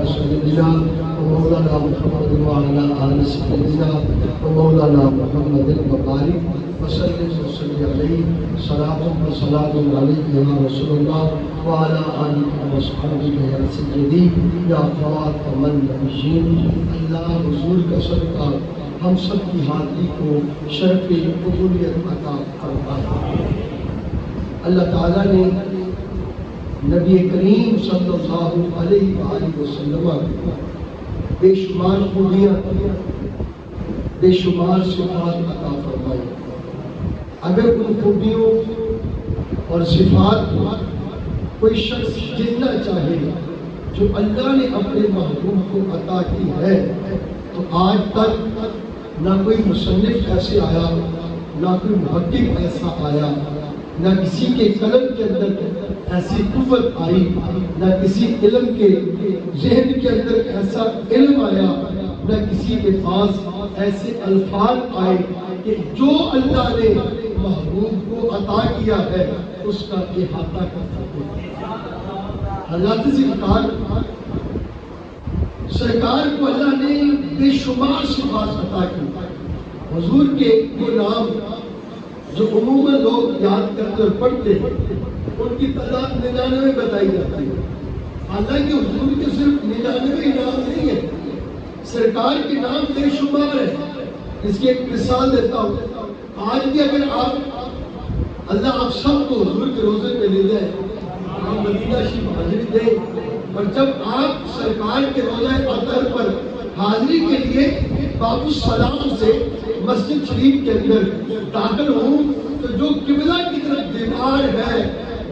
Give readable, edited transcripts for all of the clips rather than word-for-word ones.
سيدنا ومولانا محمد وعلى آل سيدنا ومولانا محمد وبارك وسلم عليه صلاة وسلام عليك يا رسول الله وعلى آلك وصحبه يا سيدي يا خاتم النبيين. اللہ حضور کا صدقہ ہم سب کی حاضری کو شرف قبولیت عطا فرمائے. اللہ تعالیٰ نے نبی کریم صلی اللہ علیہ وآلہ وسلم بے شمار خوبیاں بے شمار صفات عطا فرمائی. اگر ان خوبیوں اور صفات کو کوئی شخص جننا چاہے جو اللہ نے اپنے محبوب کو عطا کی ہے تو آج تک نہ کوئی مصنف ایسے آیا نہ کوئی محقق ایسا آیا نہ کسی کے قلم کے اندر ایسی قوت آئی نہ کسی علم کے ذہن کے اندر ایسا علم آیا نہ کسی کے پاس ایسے الفاظ آئے کہ جو اللہ نے محبوب کو عطا کیا ہے اس کا احاطہ کر سکے. حضرت سرکار کو اللہ نے بے شمار صفات عطا کی. حضور کے وہ نام جو عموماً لوگ یاد کرتے اور پڑھتے ہیں ان کی تعداد 99 بتائی جاتی ہے. حالانکہ حضور کے صرف 99 نام نہیں ہے، سرکار کے نام بے شمار ہے. اس کی ایک مثال دیتا ہوں. آج بھی اگر اللہ آپ سب کو حضور کے روزے میں لے جائے آپ مدینہ شریف حاضری دیں اور جب آپ سرکار کے روزہ اطہر پر حاضری کے لیے باب السلام سے مسجد شریف کے اندر داخل ہوں تو جو قبلہ کی طرف دیوار ہے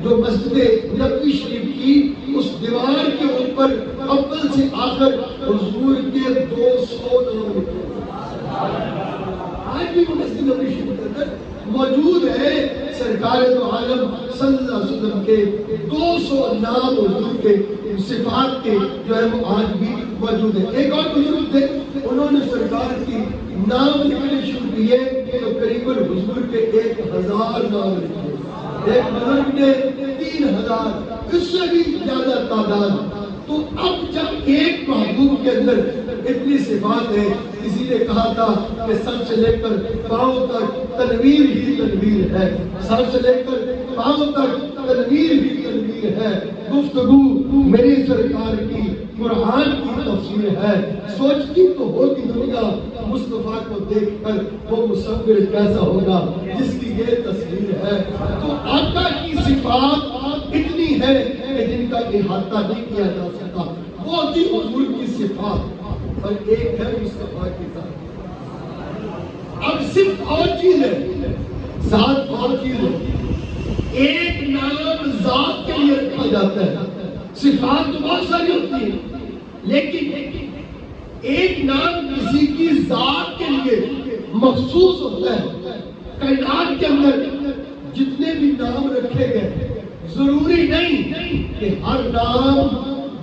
جو مسجد نبوی شریف کی اس دیوار کے اوپر اول سے آخر حضور کے 200 نام لکھے. آج بھی وہ مسجد نبوی شریف کے اندر موجود ہے. سرکار دو عالم صلی اللہ علیہ وسلم کے 200 نام حضور کے صفات کے جو ہے وہ آج بھی موجود ہے. ایک اور بزرگ تھے انہوں نے سرکار کی نام لکھنے شروع کیے تو قریب حضور کے 1000 نام لکھے. ایک بزرگ نے 3000، اس سے بھی زیادہ تعداد. تو اب جب ایک محبوب کے اندر اتنی صفات ہے، کسی نے کہا تھا کہ سر سے لے کر پاؤں تک تنویر ہی تنویر ہے، سر سے لے کر پاؤں تک تنویر ہی تنویر ہے. گفتگو میری سرکار کی قرآن کی تفسیر ہے. سوچتی تو ہوگی دنیا مصطفیٰ کو دیکھ کر وہ مصور کیسا ہوگا جس کی یہ تصویر ہے. تو آقا کی صفات اتنی ہے کہ جن کا احاطہ نہیں کیا جا سکتا. وہ تھی حضور کی صفات اور ایک ہے مصطفیٰ کی ذات. اب صرف اور چیز ہے، ذات اور چیز ہے. ایک نام ذات کے لیے رکھا جاتا ہے. صفات تو بہت ساری ہوتی ہیں لیکن ایک نام کسی کی ذات کے لیے مخصوص ہوتا ہے. کائنات کے اندر جتنے بھی نام رکھے گئے ضروری نہیں کہ ہر نام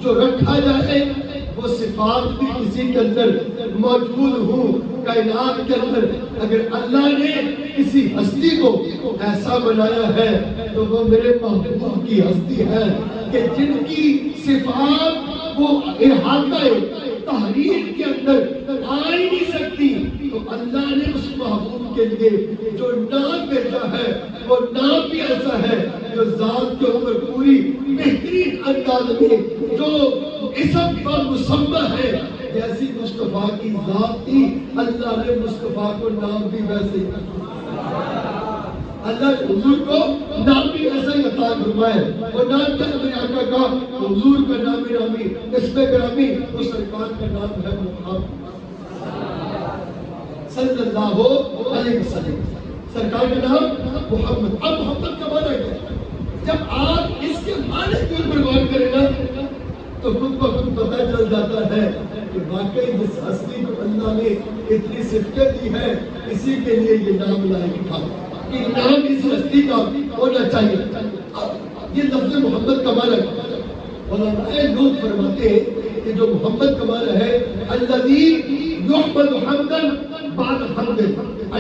جو رکھا جائے وہ صفات بھی کسی کے اندر موجود ہوں. کائنات کے اندر اگر اللہ نے کسی ہستی کو ایسا بنایا ہے تو وہ میرے محبوب کی ہستی ہے کہ جن کی صفات وہ احاطہ تحریر کے اندر آ ہی نہیں سکتی. تو اللہ نے اس محبوب کے لیے جو نام بھیجا ہے وہ نام بھی ایسا ہے جو ذات کے اوپر پوری بہترین انداز میں جو اسم پر مسمى ہے. جیسی مصطفیٰ کی ذات تھی اللہ نے مصطفیٰ کو نام بھی ویسے ہی اللہ حضور کو نام بھی ایسا ہی عطا فرمائے. اور نام کیا ہے میرے آقا کا؟ حضور کا نام گرامی اسم گرامی تو سرکار کا نام ہے محمد صلی اللہ علیہ وسلم. سرکار کا نام محمد. اب محمد کا معنی کیا ہے؟ جب آپ اس کے معنی کے اوپر غور کریں نا تو خود کو خود پتہ چل جاتا ہے کہ واقعی جس ہستی کو اللہ نے اتنی صفتیں دی ہے اسی کے لیے یہ نام لائق تھا کہ نام اس ہستی کا ہونا چاہیے. اب یہ لفظ محمد کا معنی علماء لوگ فرماتے ہیں کہ جو محمد کا معنی ہے الذی یحمد حمدا بعد حمد،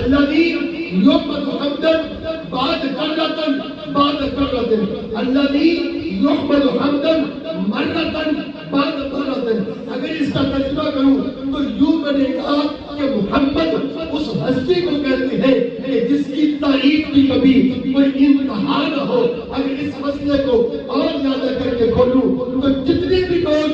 الذی یحمد حمدا بعد کرۃ بعد کرۃ، الذی یحمد حمدا مرۃ بعد مرۃ. اس کا ترجمہ کروں تو یوں بنے گا کہ محمد اس ہستی کو کہتے ہیں کہ جس کی تعریف کی کبھی کوئی انتہا نہ ہو. اگر اس مسئلے کو اور زیادہ کر کے کھولوں تو جتنے بھی لوگ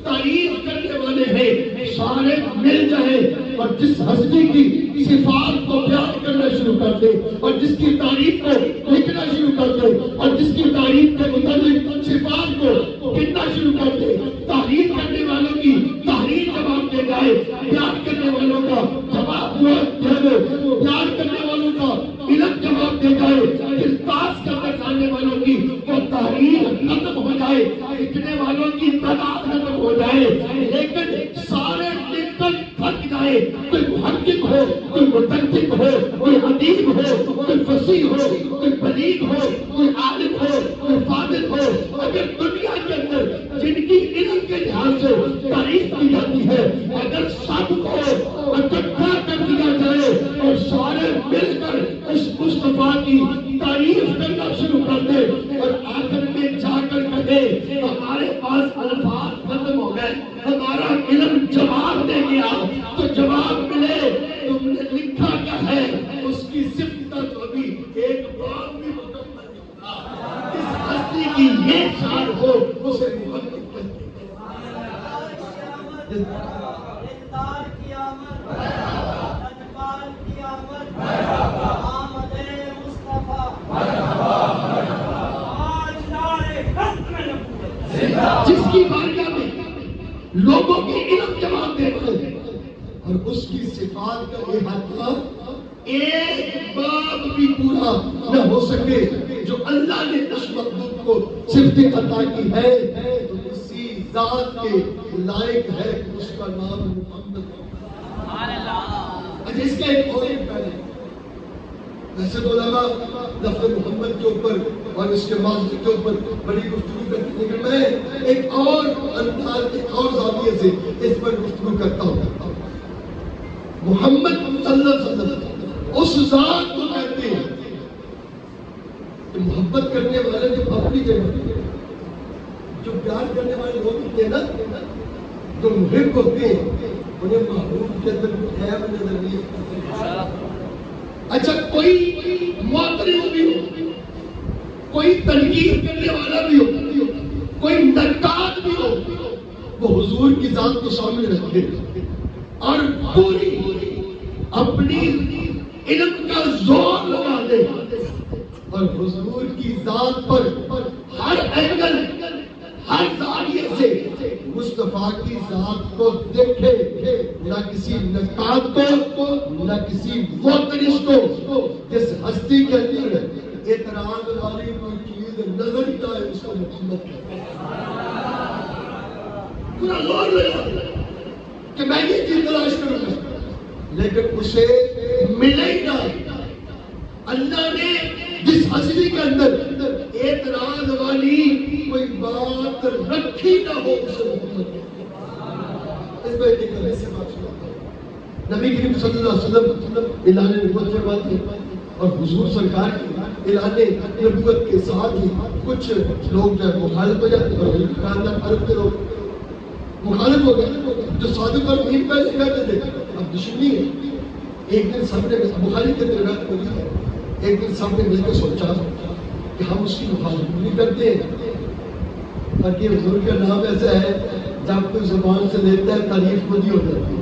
تعریف کرنے والے ہیں سارے مل جائیں اور جس ہستی کی صفات کو بیان کرنا شروع کر دے اور جس کی تعریف کو لکھنا شروع کر دے اور جس کی تعریف کے متعلق صفات کو گننا شروع کر دے. تعریف کرنے والوں کی تحریر جواب دے جائے, بیان کرنے والوں کا جواب بیان کرنے والوں کا علم جواب دے جائے, التماس کرنا چاہنے والوں کی وہ تحریر ختم ہو جائے, لکھنے والوں کی تعداد ختم ہو جائے, لیکن سارے لکھ کر تھک جائے. کوئی محقق ہو, کوئی متنقق ہو, کوئی ادیب ہو, کوئی فصیح ہو, کوئی بلیغ ہو, کوئی عالم ہو, کوئی فاضل ہو, اگر دنیا کے اندر جن کی علم کے لحاظ سے تعریف کی جاتی ہے اگر سب کو اکٹھا کر دیا جائے اور سارے مل کر اس مصطفیٰ کی تعریف کرنا شروع کر دے اور آخر میں جا کر کہے ہمارے پاس الفاظ ختم ہو گئے, ہمارا علم جواب دے گیا, تو جواب ملے تم نے لکھا کیا ہے اس کی صفت تو ابھی ایک باب بھی مکمل نہیں ہوتا. اس ہستی کی یہ شان ہو اسے محمد جس کی بارگاہ میں لوگوں کے علم جواب دیتے ہیں اور اس کی صفات کا احاطہ ایک باب بھی پورا نہ ہو سکے جو اللہ نے اس مخلوق کو صفت عطا کی ہے تو اسی ذات کے لائق ہے اس کا نام محمد. اچھا اس کا ایک اور پہلے ویسے تو علماء لفظ محمد کے اوپر اور اس کے ماضی کے اوپر بڑی گفتگو کرتے ہیں, لیکن میں ایک اور انداز ایک اور زاویے سے اس پر گفتگو کرتا ہوں. محمد صلی اللہ علیہ وسلم اس ذات کو کہتے ہیں کہ محبت کرنے والے جو اپنی جگہ جو پیار کرنے والے لوگ ہوتے ہیں نا, جو محب ہوتے ہیں انہیں محبوب کے اندر عیب نظر نہیں آتا. اچھا کوئی معترض بھی ہو, کوئی تنقید کرنے والا بھی ہو, کوئی نقاد بھی ہو, وہ حضور کی ذات کو سامنے رکھے اور پوری اپنی علم کا زور لگا دے اور حضور کی ذات پر ہر اینگل ہر زاویے سے مصطفیٰ کی ذات کو دیکھے, نہ کسی نقاد کو نہ کسی معترض کو. جس ہستی کے اندر اعتراض والی کوئی چیز نظر ہی نہ آئے اس کو محمد پورا زور لگا کہ میں یہ چیز تلاش کروں گا, لیکن اسے ملے ہی نہ. اللہ نے جس ہستی کے اندر اعتراض والی کوئی بات رکھی نہ ہو اسے محمد. اس میں ایک سے بات سناتا ہوں. نبی کریم صلی اللہ علیہ وسلم اعلان نبوت فرماتے ہیں اور حضور سرکار کی اعلان نبوت کے ساتھ ہی کچھ لوگ جو ہے مخالف ہو جاتے ہیں اور عرب کے لوگ مخالف ہو گئے جو صادق اور امین پہلے کہتے تھے اب دشمنی ہے. ایک دن سب نے بخاری کے اندر روایت ہوئی ہے, ایک دن سب نے مل کے سوچا کہ ہم اس کی مخالفت نہیں کرتے تاکہ حضور کا نام ایسا ہے جب کوئی زبان سے لیتا ہے تعریف خود ہی ہو جاتی ہے.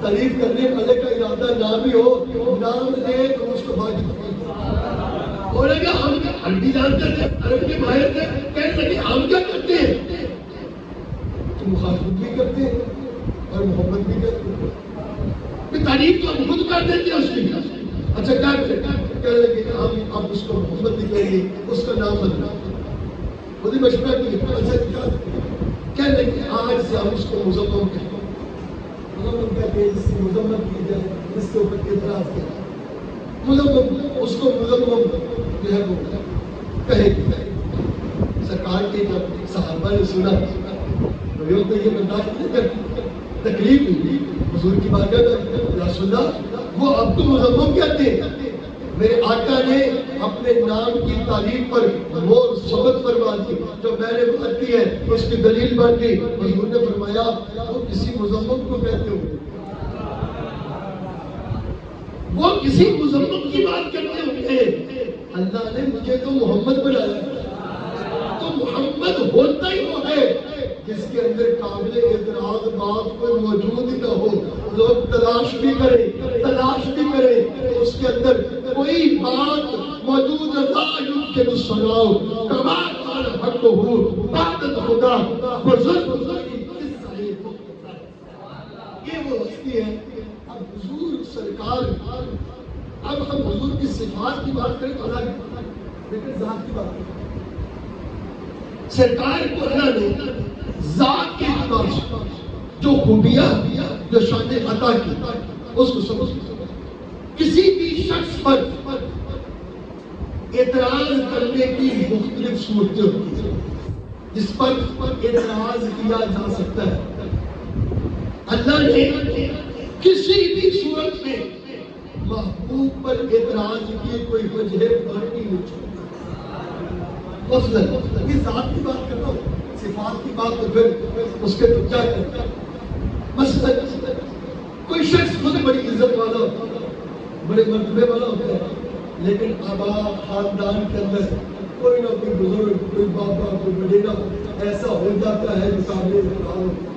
تعریف کرنے والے کا ارادہ نہ بھی ہو, نام لے تو اس کو باقی بولے گا ہم بھی جانتے تھے عرب کے ماہر تھے, کہنے لگے ہم کیا کرتے ہیں تو مخالفت بھی کرتے ہیں اور محبت بھی کرتے ہیں. تعریف تو ہم خود کر دیتے ہیں اس کی. اچھا کیا کہنے لگے کہ ہم اب اس کو محمد لکھیں گے, اس کا نام بدلا. خود ہی مشورہ کیا. اچھا کہنے لگے آج سے ہم اس کو مزمم کہیں گے. مزمم کہتے ہیں جس کی مذمت کی جائے, جس کے اوپر اعتراض کیا جائے, مزمم اس کو مزمم جو ہے وہ کہے گی. سرکار کے جب صحابہ نے سنا تو یہ برداشت نہیں کرتی, تکلیف ہوئی حضور کی بارگاہ میں, یا رسول اللہ وہ اب تو مذمم کہتے ہیں, میرے آقا نے اپنے نام کی تعریف پر وہ ثبت فرما دی جو میں نے بات کی ہے اس کی دلیل بن گئی. حضور نے فرمایا فرمایا وہ کسی مذمت کو کہتے ہو، وہ کسی مذمت کی بات کرتے ہوئے اللہ نے مجھے تو محمد بنایا، تو محمد ہوتا ہی وہ ہے جس کے اندر قابل اعتراض بات کوئی موجود ہی نہ ہو، لوگ تلاش بھی کریں تو اس کے اندر کوئی بات موجود لا یمکن الصلاح کما قال حقہ بعد خدا بزرگ یہ وہ ہستی ہے۔ اب حضور سرکار، اب ہم حضور کی صفات کی بات کریں تو الگ ہے، لیکن ذات کی بات کریں سرکار کو اللہ نے ذات کے اعتبار سے جو خوبیاں جو شان عطا کی اس کو سمجھ کسی بھی شخص پر اعتراض کرنے کی مختلف صورتیں ہوتی ہیں جس پر اعتراض کیا جا سکتا ہے۔ اللہ نے کسی بھی صورت میں محبوب پر اعتراض کی کوئی وجہ باقی نہیں چھوڑی۔ مثلاً یہ ذات کی بات کرتا ہوں، صفات کی بات تو پھر اس کے تو کیا کرتا ہے۔ مثلاً کوئی شخص خود بڑی عزت والا ہوتا ہے، بڑے مرتبے والا ہوتا ہے، لیکن آبا خاندان کے اندر کوئی نہ کوئی بزرگ، کوئی بابا، کوئی وڈیرا ایسا ہو جاتا ہے جو قابل اعتراض ہوتا ہے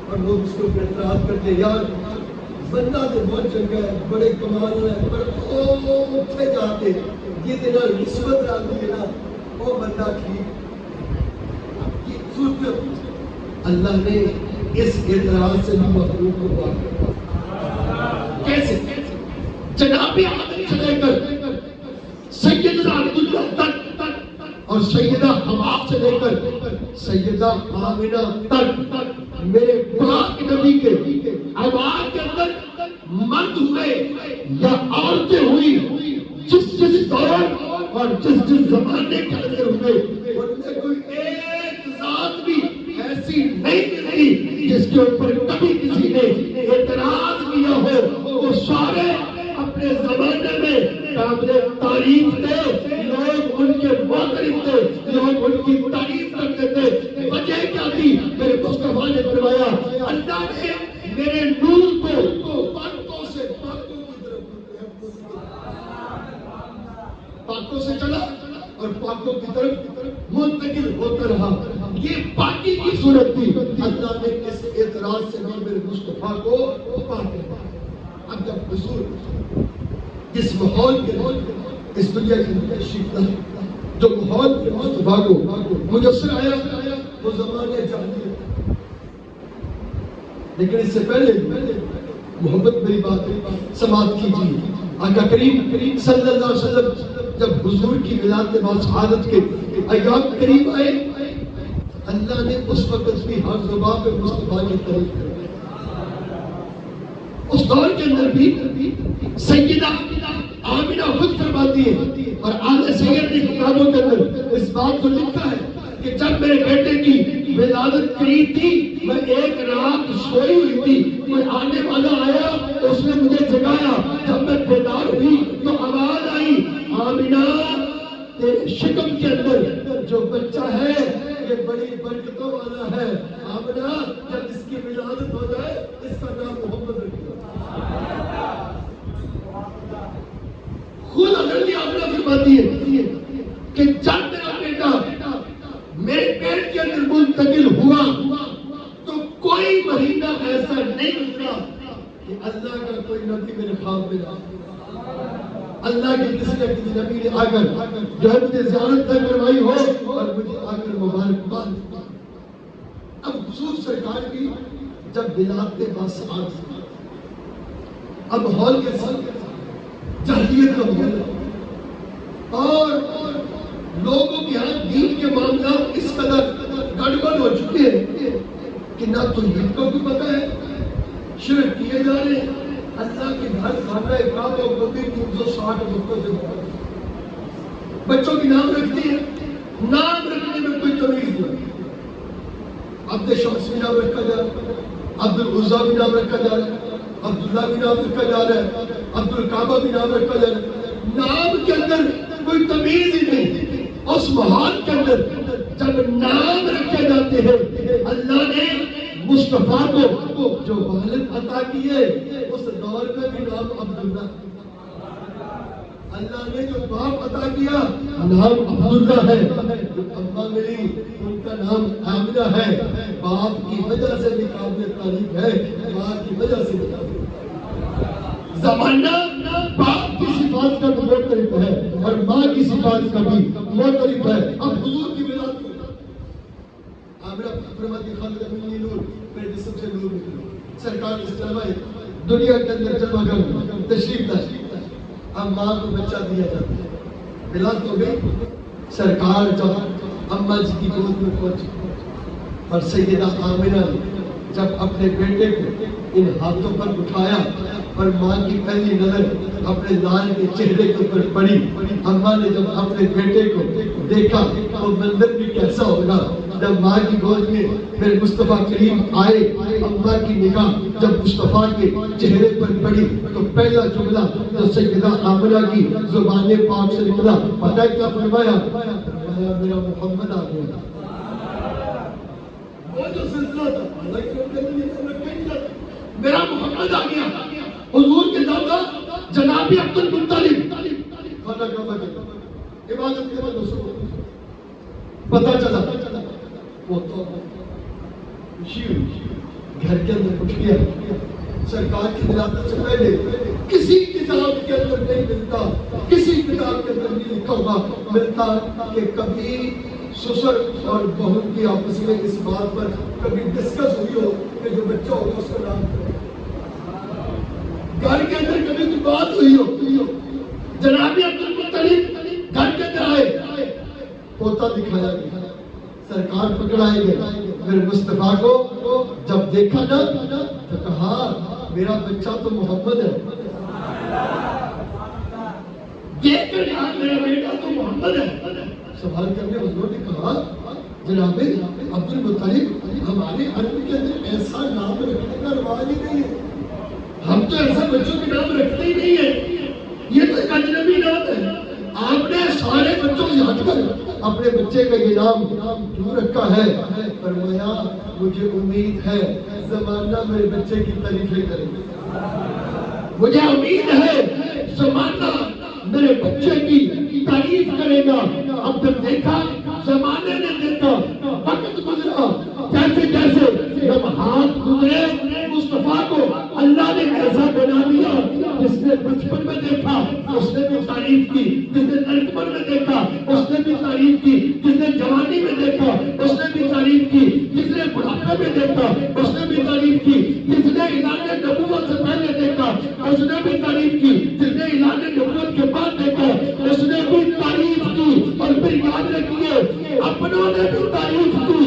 اور لوگ اس کو اعتراض کرتے ہیں، یار بندہ تو بہت چنگا ہے، بڑے کمال ہے، پر وہ اٹھے جاتے یہ تیرا نسبت راضی ہے نا وہ بندہ ٹھیک۔ یہ صورت اللہ نے اس اعتراض سے بھی مخلوق کو پاک کیسے؟ جناب آدم سے لے کر سیدنا عبداللہ تک اور سیدہ حوا سے لے کر سیدہ آمنہ تک میرے پاک نبی کے اولاد کے اندر مرد ہوئے یا عورتیں ہوئی، جس دور اور جس زمانے کے اندر ہوئے ان میں کوئی ایک ذات بھی ایسی نہیں ملی جس کے اوپر کبھی کسی نے اعتراض کیا ہو۔ وہ سارے اپنے زمانے میں قابل تعریف تھے، لوگ ان کے محترم تھے، لوگ ان کی تعریف کرتے تھے۔ وجہ کیا تھی؟ میرے مصطفیٰ نے فرمایا اللہ نے میرے نور کو پاکوں سے پاکوں کی طرف پاکوں سے چلا اور پاکوں کی طرف منتقل ہوتا رہا۔ یہ پاکی کی صورت تھی، اللہ نے اس اعتراض سے بھی میرے مصطفیٰ کو پاک کیا۔ اب جب حضور جس ماحول کے اس دنیا کی تشریف لائی، جو ماحول کے مصطفیٰ کو مجسر آیا وہ زمانے جاہلیت، لیکن اس سے پہلے محبت میری بات سماعت کیجیے۔ آقا کریم صلی اللہ علیہ وسلم جب حضور کی ولادت باسعادت کے ایام قریب آئے، اللہ نے اس وقت بھی ہر زبان پہ مصطفیٰ کی تعریف کر دی۔ اس دور کے اندر بھی سیدہ آمنہ خود فرماتی ہے اور آل سید نے کتابوں کے اندر اس بات کو لکھا ہے کہ جب میرے بیٹے کی ولادت قریب تھی میں ایک رات سوئی ہوئی تھی، کوئی آنے والا آیا تو اس نے مجھے جگایا، جب میں بیدار ہوئی تو آواز آئی آمنہ تیرے شکم کے اندر جو بچہ ہے یہ بڑی برکتوں والا ہے، آمنہ جب اس کی ولادت ہو جائے اس کا نام محمد رکھو۔ خود حضرت آمنہ فرماتی ہے کہ جب میرا بیٹا میرے پیٹ کے اندر منتقل ہوا تو کوئی مہینہ ایسا نہیں گزرا کہ اللہ کا کوئی نبی میرے خواب میں آیا، اللہ کے کسی نہ کسی نبی نے آ کر جو ہے مجھے زیارت نہ کروائی ہو اور مجھے آ کر مبارکباد۔ اب حضور سرکار کی جب ولادت باسعادت ہوئی، اب ماحول کے ساتھ جاہلیت کا ماحول اور لوگوں کے ہاں دین کے معاملات اس قدر گڑبڑ ہو چکے ہیں کہ نہ تو دین کو بھی پتہ ہے، شرک کیے جا رہے ہیں، اللہ کے گھر خانہ کعبہ کو بھی 360 ملکوں سے بچوں کی نام رکھتی ہے، نام رکھنے میں کوئی تمیز نہیں۔ عبد شمس بھی نام رکھا جا رہا ہے، عبد العزیٰ بھی نام رکھا جا رہا ہے، عبداللہ بھی نام رکھا جا رہا ہے، عبد الکعبہ بھی نام رکھا جا رہا ہے۔ نام کے اندر کوئی تمیز ہی نہیں۔ اس ماحول کے اندر جب نام رکھے جاتے ہیں اللہ نے مصطفیٰ کو جو والد عطا کیے اس دور میں بھی نام عبداللہ، اللہ نے جو باپ عطا کیا نام عبداللہ ہے، جو اماں ملی ان کا نام آمنہ ہے، باپ کی وجہ سے بھی قابل تعریف ہے، ماں کی وجہ سے بھی قابل زمانہ باپ کی صفات کا بھی معترف ہے اور ماں کی صفات کا بھی معترف ہے۔ اب حضور کی ولادت کو آمنہ فرماتی خالد منی نور، میرے جسم سے نور نکلا، سرکار اسلام آئے دنیا کے اندر جلوہ گر تشریف لائے، اب ماں کو بچہ دیا جاتا ہے، ولادت ہو گئی، سرکار جب اماں جی کی گود میں پہنچ اور سیدہ آمنہ جب اپنے بیٹے کو ان ہاتھوں پر اٹھایا اور ماں کی پہلی نظر اپنے لال کے چہرے کے اوپر پڑی، اماں نے جب اپنے بیٹے کو دیکھا وہ منظر بھی کیسا ہوگا جب ماں کی گود میں پھر مصطفیٰ کریم آئے، اماں کی نگاہ جب مصطفیٰ کے چہرے پر پڑی تو پہلا جملہ جو سیدہ آمنہ کی زبان پاک سے نکلا پتہ ہے کیا فرمایا؟ فرمایا میرا محمد آ گیا۔ وہ جو سلسلہ تھا میرا محمد آ گیا، حضور کے دادا جناب عبد المطلب خانہ کعبہ کے عبادت کے بعد پتہ چلا وہ تو خوشی ہوئی، گھر کے اندر اٹھ گیا، سرکار کی ولادت سے پہلے کسی کتاب کے اندر نہیں ملتا، کسی کتاب کے اندر نہیں لکھا ہوا ملتا کہ کبھی سسر اور بہو کی آپس میں اس بات پر کبھی ڈسکس ہوئی ہو کہ جو بچہ ہوگا اس کا نام گھر کے اندر کبھی کوئی بات ہوئی ہو، جناب عبد المطلب گھر کے اندر آئے، پوتا دکھایا گیا، سرکار پکڑائے گئے، پھر مصطفیٰ کو جب دیکھا نا تو کہا میرا بچہ تو محمد ہے، دیکھ کر کہا میرا بیٹا تو محمد ہے۔ سوال کرنے والوں نے کہا جناب عبد المطلب ہمارے عرب کے اندر ایسا نام رکھنے کا رواج ہی نہیں ہے، ہم تو ایسا بچوں کے نام رکھتے ہی نہیں ہیں، یہ تو ایک اجنبی نام ہے، آپ نے سارے بچوں کو یاد کر اپنے بچے کا یہ نام کیوں رکھا ہے؟ فرمایا مجھے امید ہے زمانہ میرے بچے کی تعریفیں کرے گا، مجھے امید ہے زمانہ میرے بچے کی تعریف کرے گا۔ اب تک دیکھا زمانے نے دیکھا وقت گزرا، جیسے جیسے جب ہاتھ گزرے مصطفیٰ کو اللہ نے ایسا بنا دیا، جس نے بچپن میں دیکھا اس نے بھی تعریف کی، جس نے لڑکپن میں دیکھا اس نے بھی تعریف کی، جس نے جوانی میں دیکھا اس نے بھی تعریف کی، جس نے بڑھاپے میں دیکھا اس نے بھی تعریف کی، جس نے اعلان نبوت سے پہلے دیکھا اس نے بھی تعریف کی، جس نے اعلان نبوت کے بعد دیکھا اس نے بھی تعریف کی، اور پھر یاد رکھیے اپنوں نے بھی تعریف کی،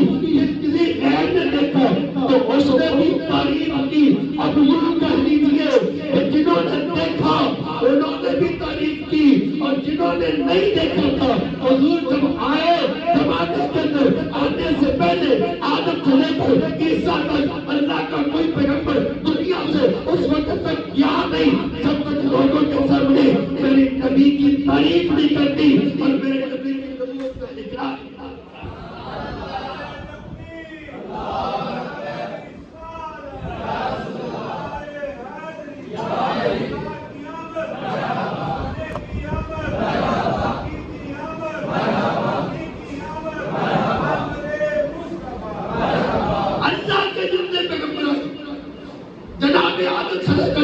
کسی غیر نے دیکھا تو اس نے بھی تعریف کی۔ اب یہ کہہ لیجیے کہ جنہوں نے دیکھا انہوں نے بھی تعریف کی، اور جنہوں نے نہیں دیکھا تھا حضور جب آئے زمانے کے اندر آنے سے پہلے آدم سے لے کر عیسیٰ تک اللہ کا کوئی پیغمبر دنیا سے اس وقت تک کیا نہیں جب تک لوگوں کے سامنے میرے نبی کی تعریف نہیں کرتی اور میرے نبی کی نبوت کا اقرار۔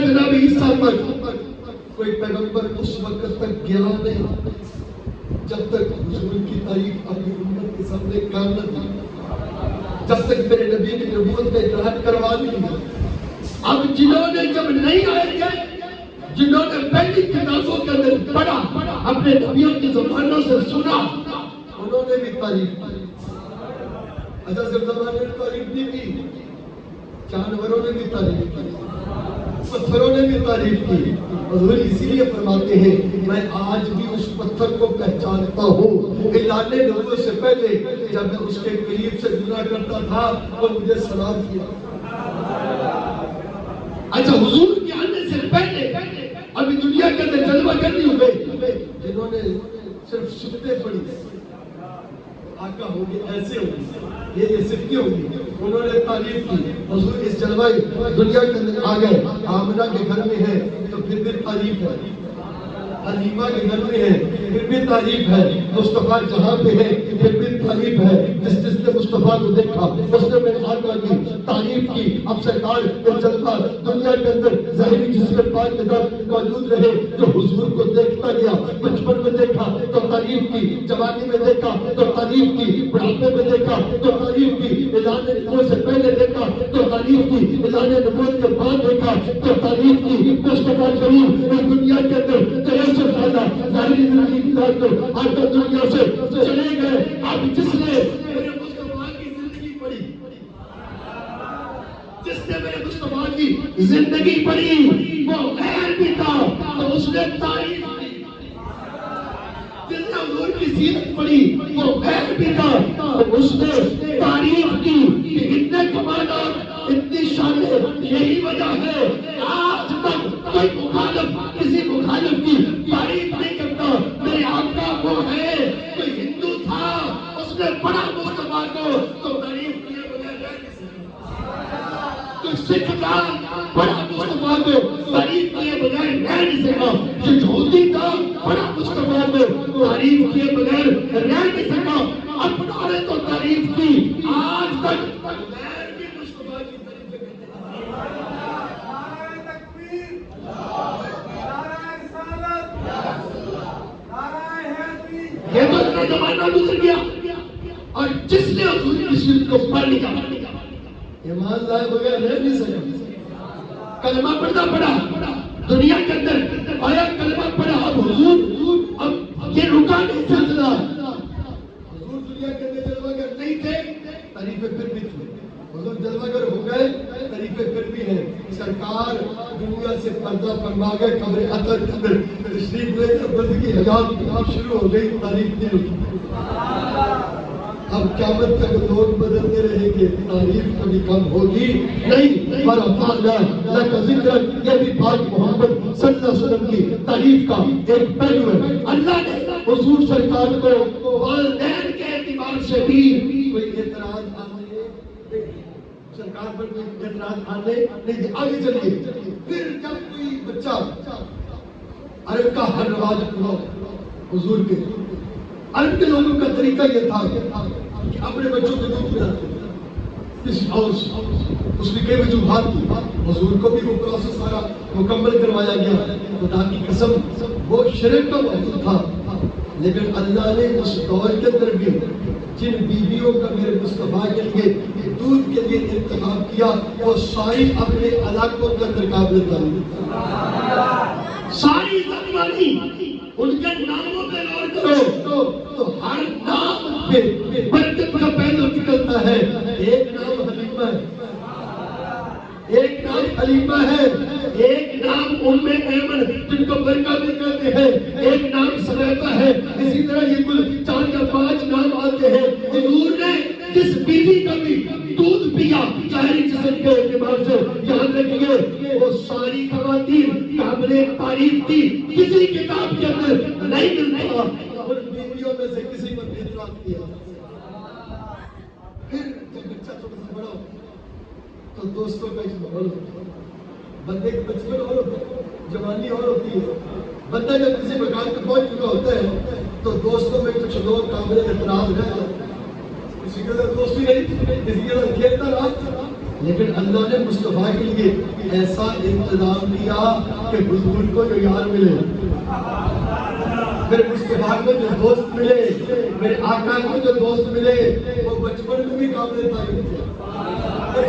جناب عیسیٰ پر کوئی پیغمبر اس وقت تک گیا نہیں جب تک حضور کی تعریف اپنی امت کے سامنے کر نہ دی، جب تک میرے نبی کی نبوت کا اقرار کروا نہیں۔ اب جنہوں نے جب نہیں آئے گے، جنہوں نے پہلی کتابوں کے اندر پڑھا، اپنے نبیوں کی زبانوں سے سنا، انہوں نے بھی تعریف کی۔ اچھا صرف زبان نے تعریف نہیں کی، جانوروں نے بھی تعریف کی، پتھروں نے بھی تعریف کی۔ حضور اسی لیے فرماتے ہیں میں آج بھی اس پتھر کو پہچانتا ہوں، اعلان نبوت سے پہلے جب میں اس کے قریب سے گزرا کرتا تھا وہ مجھے سلام کیا۔ اچھا حضور کے آنے سے پہلے ابھی دنیا کے اندر جلوہ گر نہیں ہوئے، جنہوں نے صرف سنتے پڑھی آقا ہوگی ایسے ہوگی یہ صفتی ہوگی، انہوں نے تعریف کی۔ جلوہ دنیا کے اندر آ گئے. آمنہ کے گھر میں ہے تو پھر بھی تعریف ہے, حلیمہ کے گھر میں ہے پھر بھی تعریف ہے, مصطفیٰ جہاں پہ ہے پھر بھی تعریف ہے. جس نے مصطفیٰ کو دیکھا اس نے میرے آقا کی تعریف کی. اب سرکار کے جلوہ دنیا کے اندر ظاہری جسم پاک کے ساتھ موجود رہے. جو حضور کو دیکھتا گیا, بچپن میں دیکھا تو تعریف کی, جوانی میں دیکھا تو تعریف کی, بڑھاپے میں دیکھا تو تعریف کی, اعلان نبوت سے پہلے دیکھا تو تعریف کی, اعلان نبوت کے بعد دیکھا تو تعریف کی. مصطفیٰ کریم اس دنیا کے اندر سے زیادہ ظاہری زندگی گزار کر آج کل دنیا سے چلے گئے. اب جس نے میرے مصطفیٰ کی زندگی پڑھی, جس نے میرے مصطفیٰ کی زندگی پڑھی وہ غیر بھی تھا تو اس نے تعریف کی. جس نے حضور کی سیرت پڑھی وہ غیر بھی تھا تو اس نے تعریف کی کہ اتنے کمالات, اتنی شانیں. یہی وجہ ہے آج تک کوئی مخالف کسی مخالف کی تعریف نہیں کرتا. میرے آقا وہ ہے, کوئی ہندو تھا اس نے پڑھا مصطفیٰ کو تو تعریف کیے بغیر رہ نہیں سکا. کوئی سکھ تھا پڑھا مصطفیٰ کو تعریف کیے بغیر رہ نہیں سکا. جو یہودی تھا پڑھا مصطفیٰ کو تعریف کیے بغیر رہ نہیں سکا. اپنا نے تو تعریف کی, آج تک بغیر بھی مصطفیٰ کی تعریف کرتے یہ تو اتنا زمانہ گزر گیا. اور جس نے حضور کی سیرت کو پڑھ لیا ایمان لائے بغیر رہ نہیں سکا. کلمہ پڑھنا پڑا دنیا کے اندر, آیا کلمہ پڑھا. اب حضور اب یہ رکا نہیں سلسلہ. حضور دنیا کے اندر جلوہ گر نہیں تھے, تعریفیں پھر بھی تھی. حضور جلوہ گر ہو گئے, تعریفیں پھر بھی ہیں. سرکار دنیا سے پردہ فرما گئے, قبر اطہر کے اندر تشریف لے کر بندگی حیات شروع ہو گئی, تعریف نہیں رکی. اب قیامت تک لوگ بدلتے رہیں گے, تعریف کبھی کم ہوگی نہیں. پر کا ذکر یہ بھی پاک محمد صلی اللہ علیہ وسلم کی تعریف کا ایک پہلو ہے. اللہ نے حضور سرکار کو والدین کے اعتبار سے بھی کوئی اعتراض آنے, سرکار پر کوئی اعتراض آنے نہیں. آگے چلیے. پھر جب کوئی بچہ, عرب کا ہر رواج پورا حضور کے, عرب کے لوگوں کا طریقہ یہ تھا کہ اپنے بچوں کو دودھ پلاتے کسی اور اس کی کئی وجوہات تھی. حضور کو بھی وہ پروسیس سارا مکمل کروایا گیا. خدا کی قسم وہ شرک کا وقت تھا, لیکن اللہ نے اس دور کے اندر بھی جن بیویوں کا میرے مصطفیٰ کے لیے دودھ کے لیے انتخاب کیا وہ ساری اپنے علاقوں کے اندر قابل تعریف, ساری زمانی ان کے ناموں پہ غور کرو تو ہر نام پہ برکت کا پہلو نکلتا ہے. ایک نام حلیمہ ہے, ایک نام حلیمہ ہے, ایک نام ام ایمن جن کو برکہ بھی کہتے ہیں, ایک نام سلیقہ ہے. اسی طرح یہ کل 4 یا 5 نام آتے ہیں. حضور نے جس بیوی کا بھی دودھ پیا ظاہری جسم کے اعتبار سے یاد رکھیے وہ ساری خواتین قابل تعریف تھی. کسی کتاب کے اندر نہیں ملتا. اور بیویوں میں سے کسی پر اعتراض کیا. پھر جب بچہ تھوڑا سا بڑا تو دوستوں کا ایک ماحول ہوتا ہے. بندے کے بچپن اور ہوتا ہے, جوانی اور ہوتی ہے. بندہ جب کسی مقام پہ پہنچ چکا ہوتا ہے تو دوستوں میں کچھ لوگ قابل اعتراض رہ جاتے ہیں. کسی کے ساتھ دوستی نہیں, کسی کے ساتھ کھیلتا رہا, لیکن اللہ نے مصطفیٰ کے لیے ایسا انتظام کیا کہ حضور کو جو یار ملے, میرے مصطفیٰ کو جو دوست ملے, میرے آقا کو جو دوست ملے وہ بچپن میں بھی قابل تعریف تھے,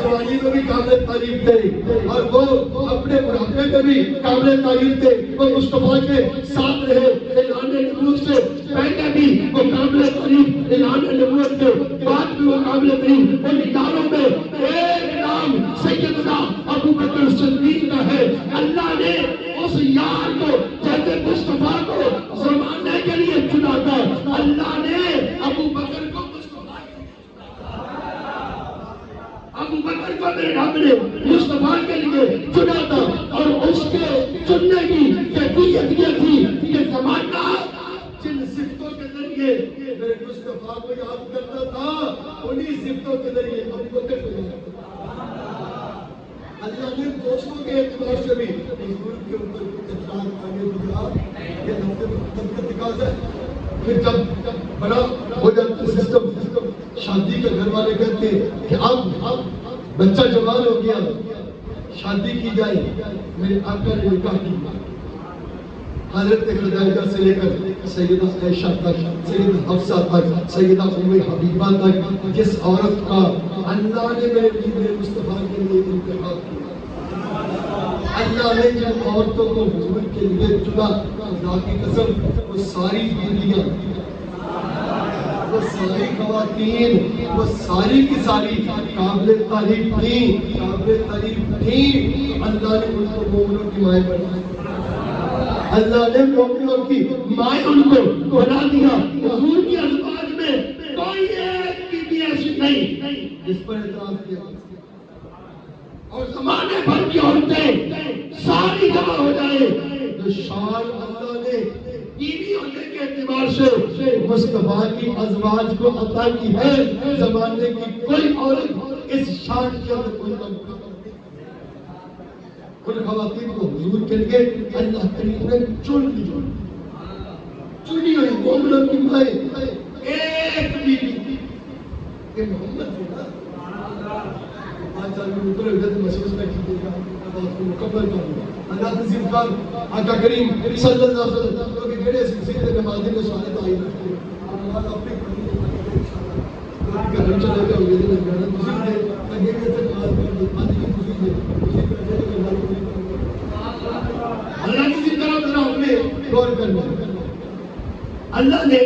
جوانی میں بھی قابل تعریف تھے, اور وہ اپنے بڑھاپے میں بھی قابل تعریف تھے. وہ مصطفیٰ کے ساتھ رہے اعلان نبوت سے پہلے بھی وہ قابل تعریف, اعلان نبوت کے بعد بھی وہ قابل تعریف. ان یاروں میں ایک نام سیدنا ابو بکر صدیق کا ہے. اللہ نے اس یار کو جیسے مصطفیٰ کو زمانے کے لیے چنا تھا, اللہ نے ابو بکر کو ابو بکر کو میرے رب نے مصطفیٰ کے لیے چنا تھا. اور اس کے چننے کی کیفیت یہ تھی کہ زمانہ جن صفتوں کے ذریعے میرے مصطفیٰ کو یاد کرتا تھا انہی صفتوں کے ذریعے ابو بکر کو یاد کرتا تھا. کے دوستوں کے اعتبار سے بھی حضور کے اوپر اطلاق آگے گزرا، یہ نفس کا تقاضا ہے۔ پھر جب بڑا ہو جاتا سسٹم، شادی کے گھر والے کہتے ہیں کہ اب بچہ جوان ہو گیا، شادی کی جائے۔ میرے آقا نے نکاح کی، حضرت خدیجہ سے لے کر سیدہ عائشہ تک، سیدہ حفصہ تک، سیدہ ام حبیبہ تک، جس عورت کا اللہ نے میرے لیے مصطفیٰ کے لیے انتخاب کیا، اللہ نے جن عورتوں کو حضور کے لیے چنا، خدا کی قسم وہ ساری بیویاں، وہ ساری خواتین، وہ ساری کی ساری قابل تعریف تھیں، قابل تعریف تھیں۔ اللہ نے ان کو مومنوں کی مائیں بنایا، اللہ نے مومنوں کی مائیں ان کو بنا دیا۔ حضور کی ازواج میں کوئی ایک بیوی ایسی نہیں جس پر اعتراض کیا، اور زمانے بھر کی عورتیں ساری جمع ہو جائے تو شان اللہ نے بیوی ہونے کے اعتبار سے مصطفیٰ کی ازواج کو عطا کی ہے۔ زمانے کی کوئی عورت اس شان کے اندر کوئی کم نہیں۔ ان خواتین کو حضور کے لیے اللہ کریم نے چنی ہوئی مومنوں کی مائیں، ایک بیوی کہ محمد تھے نا، 5 سال میں اترے ہوئے تھے، محسوس نہ کیجیے گا، بات کو مکمل کر دیا۔ اللہ تزیم خان آقا کریم صلی اللہ علیہ وسلم لوگ گھڑے سے کسی کے نمازی میں سوالے تو آئی رکھتے ہیں، اللہ اپنی پڑھنی ہے انشاءاللہ گھر چلے گئے ہوئے تھے، گھر کسی نے لگے گئے تھے نماز پڑھنے، آدھی کی کسی نے کسی پر جائے کہ اللہ کسی طرح ذرا ہم نے غور کرنا۔ اللہ نے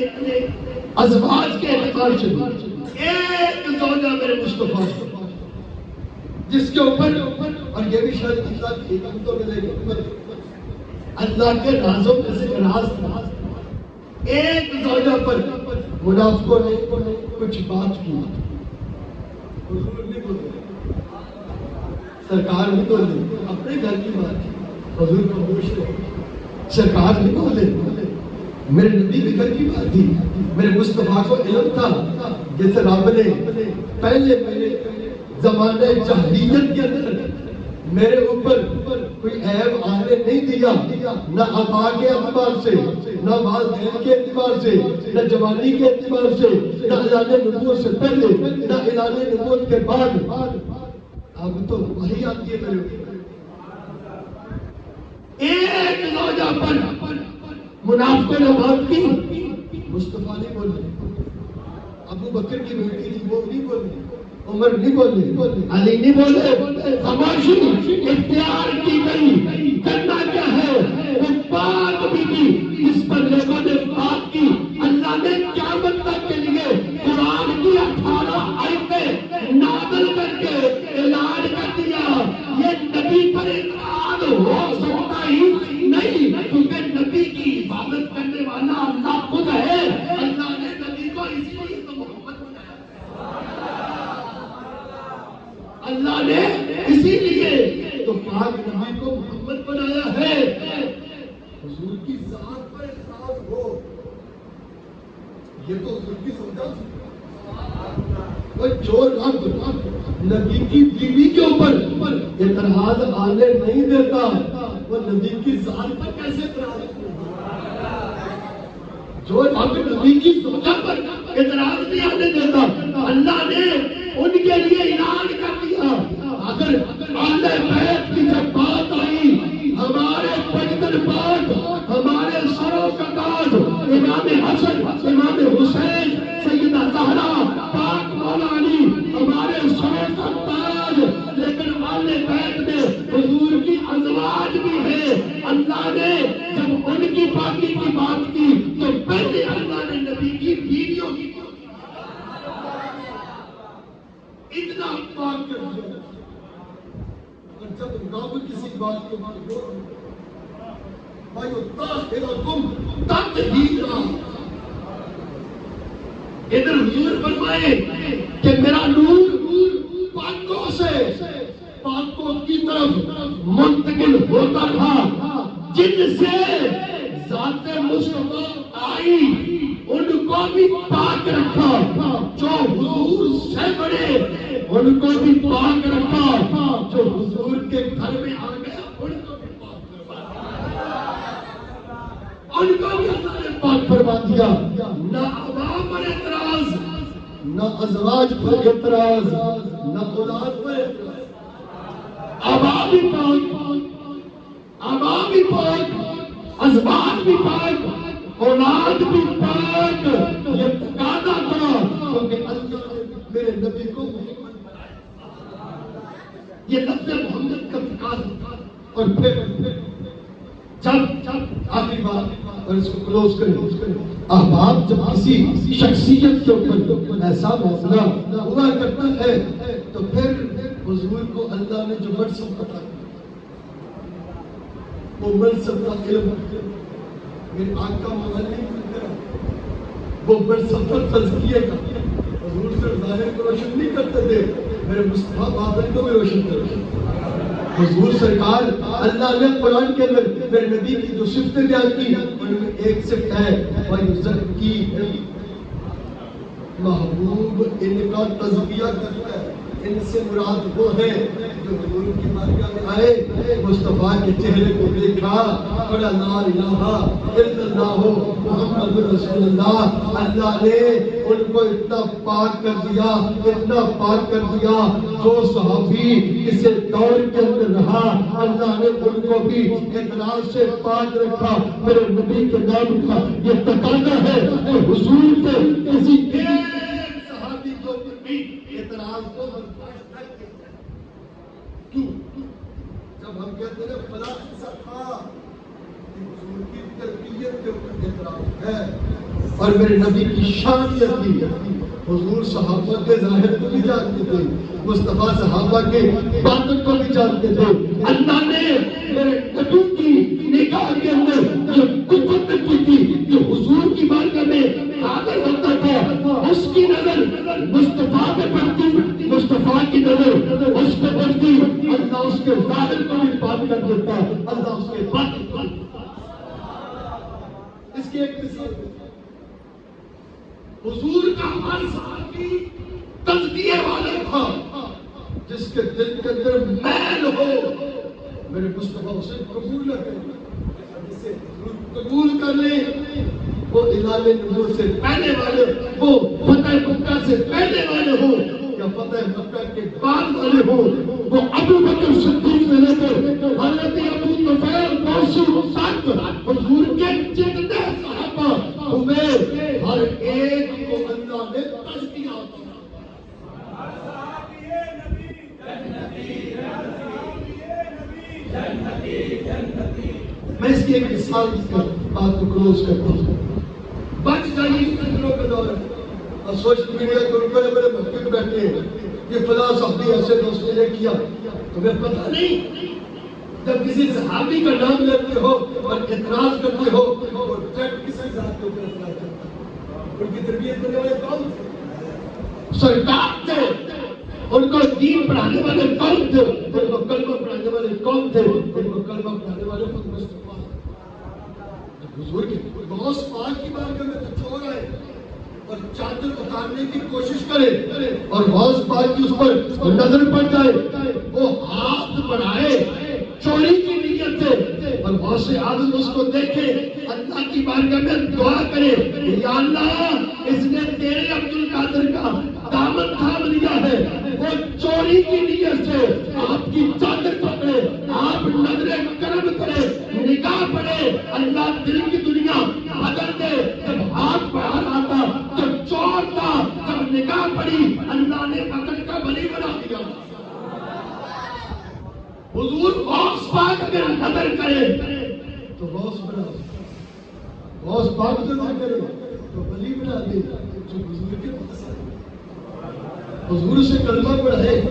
ازواج کے اعتبار سے ایک زوجہ میرے مصطفیٰ جس کے اوپر، اور یہ بھی شاید اللہ کی حکمتوں میں لے گئے، اللہ کے رازوں میں سے راز تھا، ایک زوجہ پر منافقوں نے کچھ بات کی، حضور نہیں بولے، سرکار نہیں بولے، اپنے گھر کی بات کی، حضور کو ہوش ہے، سرکار نہیں بولے، میرے نبی کے گھر کی بات تھی، میرے مصطفیٰ کو علم تھا، جیسے رب نے پہلے زمانے جاہلیت کے اندر میرے اوپر کوئی عیب آنے نہیں دیا، نہ عطا کے اعتبار سے، نہ والدین کے اعتبار سے، نہ جوانی کے اعتبار سے، نہ اعلان نبوت سے پہلے، نہ اعلان نبوت کے بعد۔ اب تو وہی آتی ہے میرے اوپر، ایک زوجہ پر منافقوں نے بات کی، مصطفیٰ نہیں بولے، ابو بکر کی بیٹی تھی وہ نہیں بولی، عمر نہیں بولے، علی نہیں بولے، خاموشی اختیار کی گئی۔ کرنا کیا ہے؟ وہ بات بھی کی جس پر لوگوں نے بات کی، اللہ نے قیامت تک کے لیے قرآن کی 18 آیتیں نازل کر کے اعلان کر دیا، یہ نبی پر اعتراض ہو سکتا ہی نہیں، کیونکہ نبی کی عبادت کرنے والا اللہ خود ہے۔ اللہ نے نبی کو اسی لیے تو محمد بنایا، اللہ نے اسی لیے تو پاک نبی کو محمد بنایا ہے۔ حضور کی ذات پر اعتراض ہو، یہ تو حضور کی سمجھا، جو رب نبی کی بیوی کے اوپر اعتراض آنے نہیں دیتا، وہ نبی کی ذات پر کیسے اعتراض کرتا؟ جو رب نبی کی زوجہ پر اعتراض نہیں آنے دیتا، اللہ نے ان کے لیے اعلان کر دیا۔ اگر اہل بیت کی جب بات آئی، ہمارے پنجتن پاک، ہمارے سروں کا تاج، امام حسن، امام حسین، سیدہ زہرا، پاک مولا علی، ہمارے سروں کا تاج، لیکن اہل بیت میں حضور کی ازواج بھی ہے۔ اللہ نے جب ان کی پاکی کی بات کی تو پہلے اللہ نے نبی کی بیویوں کی اتنا پاک کر دیا، اور جب رب کسی بات کو مانگو بھائیو طاہرکم تطہیرا، ادھر حضور فرمائے کہ میرا نور پاکوں سے پاکوں کی طرف منتقل ہوتا تھا، جن سے ذات مصطفیٰ آئی ان کو بھی پاک رکھا، جو حضور سے بڑے ان کو بھی پاک رکھا، جو حضور کے گھر میں آ گیا ان کو بھی پاک فرما، ان کو بھی اللہ نے پاک فرما دیا۔ نہ عوام پر اعتراض، نہ ازواج پر اعتراض، نہ اولاد پر اعتراض، آبا بھی پاک، آبا بھی پاک، ازواج بھی پاک، اولاد بھی پاک۔ یہ تقاضا تھا کیونکہ اللہ نے میرے نبی کو محمد بنایا، یہ لفظ محمد کا تقاضا تھا۔ اور پھر جب آخری بات اور اس کو کلوز کریں، احباب جب کسی شخصیت کے اوپر ایسا معاملہ ہوا کرتا ہے تو پھر حضور کو اللہ نے جو منصب عطا کیا، وہ منصب کا علم، میرے آقا معلم کی طرح وہ منصب کا تزکیے کا، حضور سے ظاہر کو روشن نہیں کرتے تھے، میرے مصطفیٰ باطن کو بھی روشن کرتے تھے۔ حضور سرکار اللہ نے قرآن کے اندر میرے نبی کی جو صفتیں بیان کی ان میں ایک صفت ہے وَيُزَكِّيهِمْ، محبوب ان کا تزکیہ کرتا ہے۔ ان سے مراد وہ ہے جو حضور کی بارگاہ میں آئے، مصطفیٰ کے چہرے کو دیکھا، پڑھا لا الہ الا اللہ محمد رسول اللہ، اللہ نے ان کو اتنا پاک کر دیا، اتنا پاک کر دیا، جو صحابی اسے دور کے اندر رہا اللہ نے ان کو بھی اعتراض سے پاک رکھا، میرے نبی کے نام کا یہ تقاضا ہے کہ حضور سے کسی ایک صحابی کو بھی اعتراض کو برداشت نہ کیا جائے۔ کیوں؟ جب ہم کہتے ہیں فلاں ایسا تھا، حضور کی تربیت کے اوپر اعتراض ہے اور میرے نبی کی شانیت کی، حضور صحابہ کے ظاہر کو بھی جانتے تھے، مصطفیٰ صحابہ کے باطن کو بھی جانتے تھے۔ اللہ نے میرے نبی کی نگاہ کے اندر یہ قوت کی تھی جو حضور کی بارگاہ میں حاضر ہوتا تھا، اس کی نظر مصطفیٰ پہ پڑتی، مصطفیٰ کی نظر اس پہ پڑتی، اللہ اس کے ظاہر کو بھی پاک کر دیتا، اللہ اس کے باطن کو بھی۔ اس کی ایک مثال حضور کا ہر صحابی تزکیے والا تھا، جس کے دل کے اندر میل ہو میرے مصطفیٰ اسے قبول نہ کرے، جسے قبول کر لے وہ اعلان نبوت سے پہلے والے، وہ فتح مکہ سے پہلے والے ہو یا فتح مکہ کے بعد والے ہو، وہ ابو بکر صدیق سے لے کر حضرت ابو طفیل غوث سعد حضور کے جتنے صحابہ ہوئے ہر ایک کو اللہ نے تزکیہ کیا۔ میں اس کی ایک مثال بات کو کلوز کرتا ہوں۔ بچ جائیے فکروں کا دور ہے اور سوشل میڈیا کے بڑے بڑے محقق بیٹھے ہیں یہ فلاں صحابی ایسے دوست نے کیا، تمہیں پتہ نہیں جب کسی صحابی کا نام لیتے ہو اور اعتراض کرتے ہو اور کسی ذات کے اوپر اعتراض کرتے ہو، ان کی تربیت کرنے والے کون تھے؟ سرکار تھے، ان کو دین پڑھانے والے کون تھے؟ ان کو کلمہ پڑھانے والے کون تھے؟ ان کو کلمہ پڑھانے والے خود مصطفیٰ۔ حضور کے غوث پاک کی بارگاہ میں تو چھوڑ آئے اور چادر اتارنے کی کوشش کرے اور غوث پاک کی اس پر نظر پڑ جائے، وہ ہاتھ بڑھائے چوری کی نیت سے اور غوث اعظم اس کو دیکھے، اللہ کی بارگاہ میں دعا کرے یا اللہ اس نے تیرے عبد القادر کا دامن تھام لیا ہے، وہ چوری کی نیت سے آپ کی چادر پکڑے، آپ نظر کرم کرے، نگاہ پڑے، اللہ دل کی دنیا بدل دے۔ جب ہاتھ بڑھا رہا تھا جب چور تھا، جب نگاہ پڑی اللہ نے پکڑ کا ولی بنا دیا۔ حضور غوث پاک اگر نظر کرے تو غوث بنا دے، غوث پاک نظر کرے تو ولی بنا دے، جو حضور کے پاس ہے۔ حضور سے کلمہ پڑھے،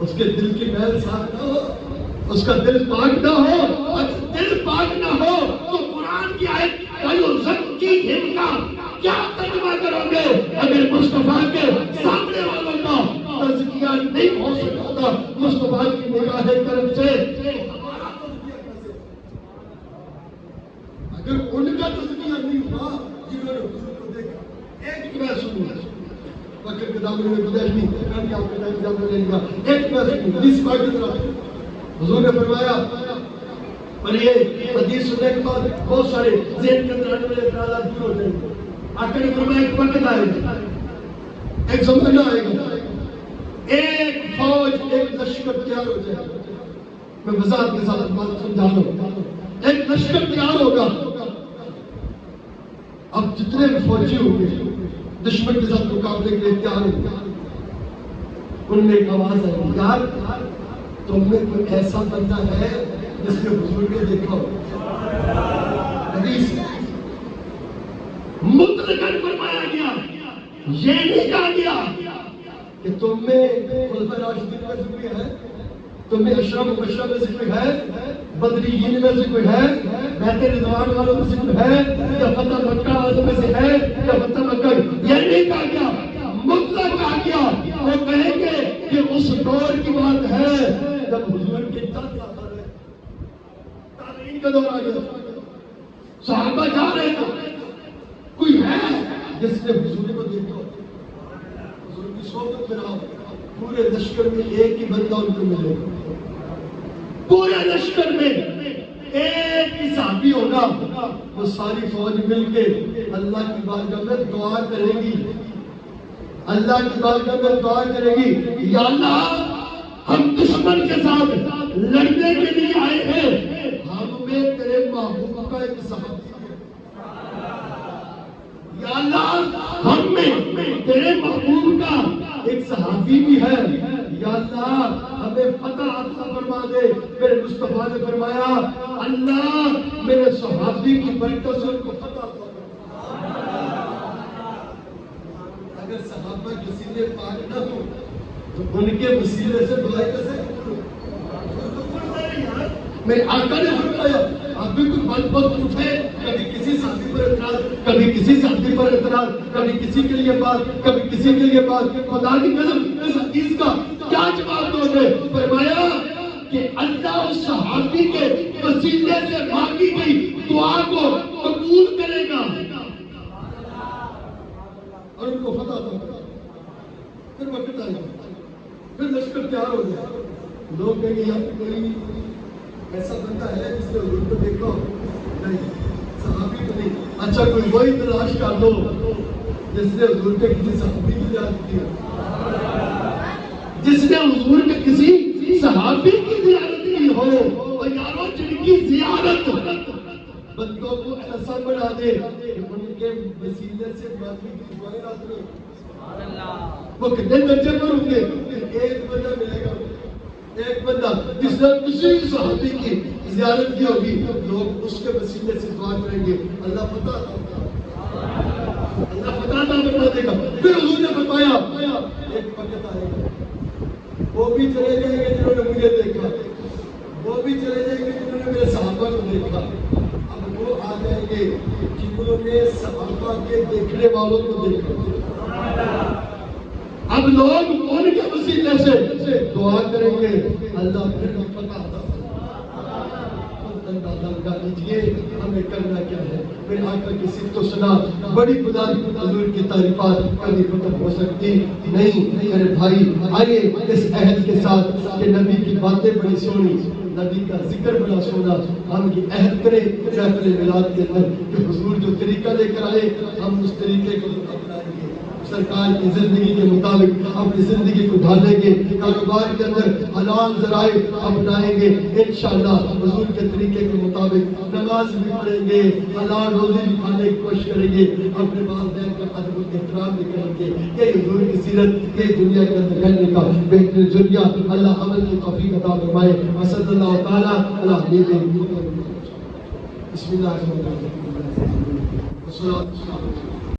اس کے دل کی میل صاف نہ ہو، اس کا دل پاک نہ ہو، اگر دل پاک نہ ہو تو قرآن کی آیت وَيُزَكِّيهِمْ کا کیا ترجمہ کرو گے؟ اگر مصطفیٰ کے سامنے والوں کا تزکیہ نہیں ہو سکتا تھا مصطفیٰ کی نگاہ کرم سے، ہمارا تزکیہ کیسے؟ اگر ان کا تزکیہ نہیں ہوا جنہوں نے حضور کو دیکھا، ایک میں سنوں بکر کے دامن میں گزر نہیں، میں بھی آپ کے دامن لے لیا، ایک میں 20 بار کی طرح حضور نے فرمایا۔ اور یہ حدیث سننے کے بعد بہت سارے ذہن کے اندر آنے والے اعتراضات دور ہو جائیں گے۔ آقا نے فرمایا ایک وقت آئے گا، ایک زمانہ آئے گا، ایک فوج ایک لشکر تیار ہو جائے گا۔ میں وضاحت کے ساتھ بات سمجھا رہا ہوں۔ ایک لشکر تیار ہوگا، اب جتنے بھی فوجی ہوں گے دشمن کے ساتھ مقابلے کے لیے تیار ہوں گے، ان میں ایک آواز آئے گی، یار تم میں کوئی ایسا بندہ ہے جس نے حضور نے دیکھا ہو۔ حدیث مطلقاً فرمایا گیا، یہ نہیں کہا گیا کہ تم میں خلفائے راشدین میں سے کوئی ہے، تم میں اشرف مبشرہ میں سے کوئی ہے، بدریین میں سے کوئی ہے، بیت رضوان والوں میں سے کوئی ہے، یا فتح مکہ والوں میں سے ہے، یا فتح مکہ، یہ نہیں کہا گیا، مطلق کہا گیا۔ وہ کہیں گے کہ اس دور کی بات ہے جب حضور کے چند سال رہے، تابعین کا دور آ گیا، صحابہ جا رہے تھے، کوئی ہے جس نے حضور کو دیکھا ہو، حضور کی صحبت میں رہا، پورے لشکر میں ایک ہی بندہ ان کو ملے، پورے لشکر میں ایک ہی صحابی ہوگا، وہ ساری فوج مل کے اللہ کی بارگاہ میں دعا کرے گی، اللہ کی بارگاہ میں دعا کرے گی، یا اللہ ہم دشمن کے ساتھ لڑنے کے لیے آئے ہیں، ہم میں تیرے محبوب کا ایک صحابی ہے، یا اللہ ہم میں تیرے محبوب کا ایک صحابی بھی ہے، یا اللہ ہمیں فتح عطا فرما دے۔ میرے مصطفیٰ نے فرمایا اللہ میرے صحابی کی برکت سے ان کو فتح عطا فرما۔ اگر صحابہ کے وسیلے پاک نہ ہو تو ان کے وسیلے سے بلائی کیسے کروں؟ میرے آقا نے فرمایا آپ بھی کوئی بات بات اٹھے، کبھی کسی ساتھی پر اعتراض، کبھی کسی ساتھی پر اعتراض، کبھی کسی کے لیے بات، کبھی کسی کے لیے بات، خدا کی قسم اس حدیث کا کیا جواب دو گے؟ فرمایا کہ اللہ اس صحابی کے وسیلے سے مانگی گئی دعا کو قبول کرے گا اور ان کو فتح دے گا۔ پھر وقت آئے گا، پھر لشکر تیار ہو جائے، لوگ کہیں گے یہاں پہ کوئی ایسا بندہ ہے جس نے حضور کو دیکھا ہو؟ نہیں، صحابی تو نہیں۔ اچھا کوئی وہی تلاش کر دو جس نے حضور کے کسی صحابی کی زیارت کی ہو، جس نے حضور کے کسی صحابی کی زیارت کی ہو، اور یارو جن کی زیارت بندوں کو ایسا بنا دے کہ ان کے وسیلے سے مانگی کی دعائیں رات میں، وہ کتنے درجے پر ہوں گے؟ ایک بندہ ملے گا، ایک بندہ جس نے کسی صحابی کی زیارت کی ہوگی، لوگ اس کے وسیلے سے دعا کریں گے، اللہ فتح عطا فرما دے گا۔ پھر حضور نے فرمایا ایک وقت آئے گا، وہ بھی چلے جائیں گے جنہوں نے مجھے دیکھا، وہ بھی چلے جائیں گے جنہوں نے میرے صحابہ کو دیکھا، اب وہ آ جائیں گے جنہوں نے صحابہ کے دیکھنے والوں کو دیکھا۔ اب لوگ ان کے وسیلے سے دعا کریں گے، اللہ پھر فتح عطا فرما دیجیے ہمیں کرنا کیا ہے۔ میرے آقا کی صفت و ثنا بڑی بلند، حضور کی تعریفات کبھی ختم ہو سکتی نہیں۔ میرے بھائی آئیے اس عہد کے ساتھ کہ نبی کی باتیں بڑی سونی، نبی کا ذکر بڑا سونا، ہم یہ عہد کریں محفل میلاد کے اندر کہ حضور جو طریقہ لے کر آئے ہم اس طریقے کو اپنائیں گے، سرکار کی زندگی کے مطابق اپنی زندگی کو ڈھالیں گے، کاروبار کے اندر حلال ذرائع اپنائیں گے، انشاءاللہ حضور کے طریقے کے مطابق نماز بھی پڑھیں گے، حلال روزی بھی کھانے کی کوشش کریں گے، اپنے والدین کا ادب و احترام بھی کریں گے۔ یہ حضور کی سیرت، یہ دنیا کے اندر رہنے کا بہترین ذریعہ اللہ عمل کی توفیق عطا فرمائے۔ صلی اللہ تعالیٰ علی حبیب بسم اللہ الرحمن الرحیم۔